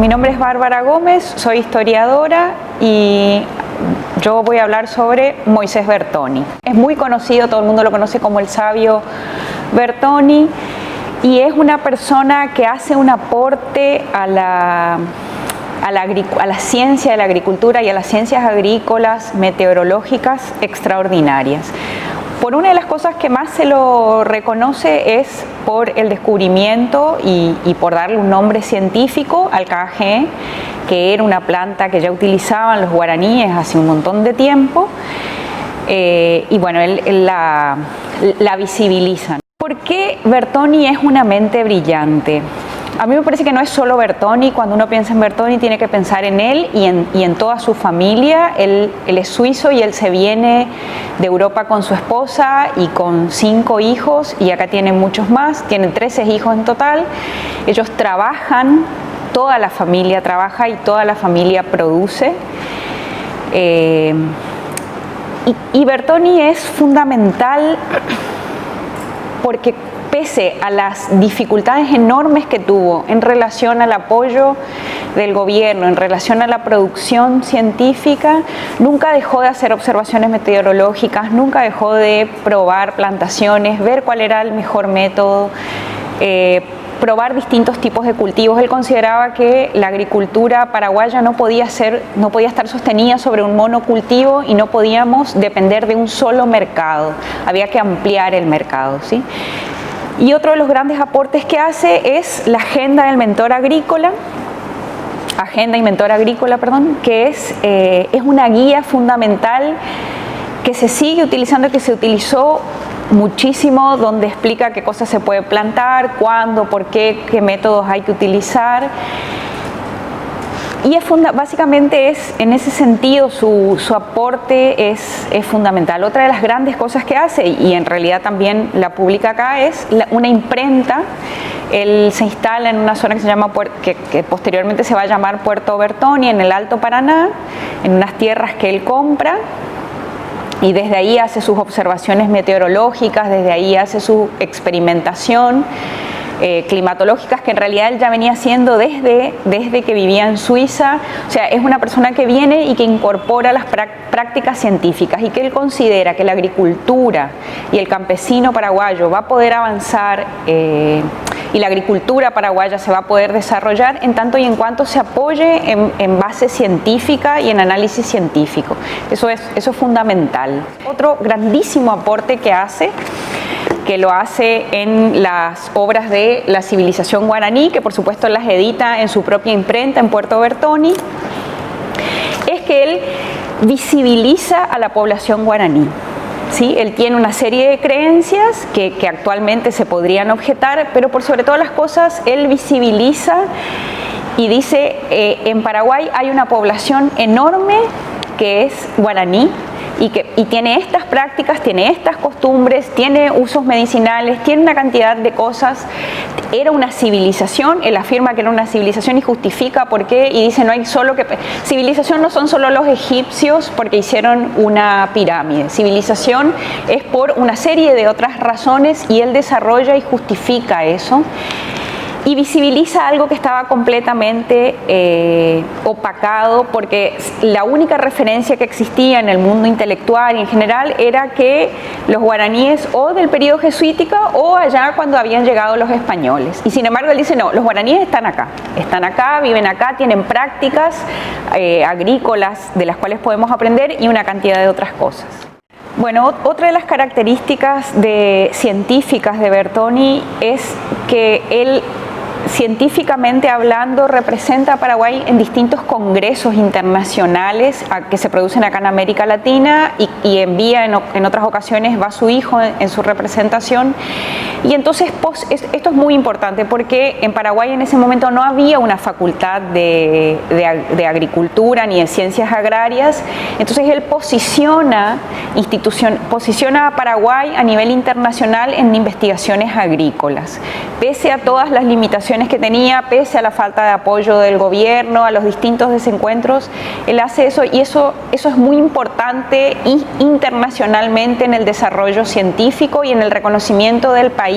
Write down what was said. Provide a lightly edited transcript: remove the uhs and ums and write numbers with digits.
mi nombre es Bárbara Gómez, soy historiadora y yo voy a hablar sobre Moisés Bertoni. Es muy conocido, todo el mundo lo conoce como el sabio Bertoni, y es una persona que hace un aporte a la ciencia de la agricultura y a las ciencias agrícolas meteorológicas extraordinarias. Por una de las cosas que más se lo reconoce es por el descubrimiento y por darle un nombre científico al café, que era una planta que ya utilizaban los guaraníes hace un montón de tiempo, y bueno, él la visibiliza. ¿Por qué Bertoni es una mente brillante? A mí me parece que no es solo Bertoni. Cuando uno piensa en Bertoni tiene que pensar en él y en toda su familia. Él es suizo y él se viene de Europa con su esposa y con 5 hijos, y acá tienen muchos más, tienen 13 hijos en total. Ellos trabajan, toda la familia trabaja y toda la familia produce. Y Bertoni es fundamental porque pese a las dificultades enormes que tuvo en relación al apoyo del gobierno, en relación a la producción científica, nunca dejó de hacer observaciones meteorológicas, nunca dejó de probar plantaciones, ver cuál era el mejor método, probar distintos tipos de cultivos. Él consideraba que la agricultura paraguaya no podía estar sostenida sobre un monocultivo y no podíamos depender de un solo mercado, había que ampliar el mercado, ¿sí? Y otro de los grandes aportes que hace es la agenda y mentor agrícola, que es una guía fundamental que se sigue utilizando, que se utilizó muchísimo, donde explica qué cosas se puede plantar, cuándo, por qué, qué métodos hay que utilizar. Y básicamente en ese sentido su aporte es fundamental. Otra de las grandes cosas que hace, y en realidad también la publica acá, es una imprenta. Él se instala en una zona que se llama, que posteriormente se va a llamar Puerto Bertoni, en el Alto Paraná, en unas tierras que él compra. Y desde ahí hace sus observaciones meteorológicas, desde ahí hace su experimentación climatológicas, que en realidad él ya venía haciendo desde que vivía en Suiza. O sea, es una persona que viene y que incorpora las prácticas científicas, y que él considera que la agricultura y el campesino paraguayo va a poder avanzar y la agricultura paraguaya se va a poder desarrollar en tanto y en cuanto se apoye en base científica y en análisis científico. Eso es fundamental. Otro grandísimo aporte que lo hace en las obras de la civilización guaraní, que por supuesto las edita en su propia imprenta en Puerto Bertoni, es que él visibiliza a la población guaraní. ¿Sí? Él tiene una serie de creencias que actualmente se podrían objetar, pero por sobre todas las cosas él visibiliza y dice, en Paraguay hay una población enorme que es guaraní, y tiene estas prácticas, tiene estas costumbres, tiene usos medicinales, tiene una cantidad de cosas. Era una civilización, él afirma que era una civilización y justifica por qué, y dice, no hay solo que... Civilización no son solo los egipcios porque hicieron una pirámide, civilización es por una serie de otras razones, y él desarrolla y justifica eso. Y visibiliza algo que estaba completamente opacado, porque la única referencia que existía en el mundo intelectual y en general era que los guaraníes o del periodo jesuítico o allá cuando habían llegado los españoles. Y sin embargo él dice, no, los guaraníes están acá, viven acá, tienen prácticas agrícolas de las cuales podemos aprender y una cantidad de otras cosas. Bueno, otra de las características científicas de Bertoni es que él, científicamente hablando, representa a Paraguay en distintos congresos internacionales que se producen acá en América Latina, y envía en otras ocasiones, va su hijo en su representación. Y entonces esto es muy importante porque en Paraguay en ese momento no había una facultad de agricultura ni de ciencias agrarias. Entonces él posiciona a Paraguay a nivel internacional en investigaciones agrícolas, pese a todas las limitaciones que tenía, pese a la falta de apoyo del gobierno, a los distintos desencuentros. Él hace eso, y eso es muy importante internacionalmente en el desarrollo científico y en el reconocimiento del país.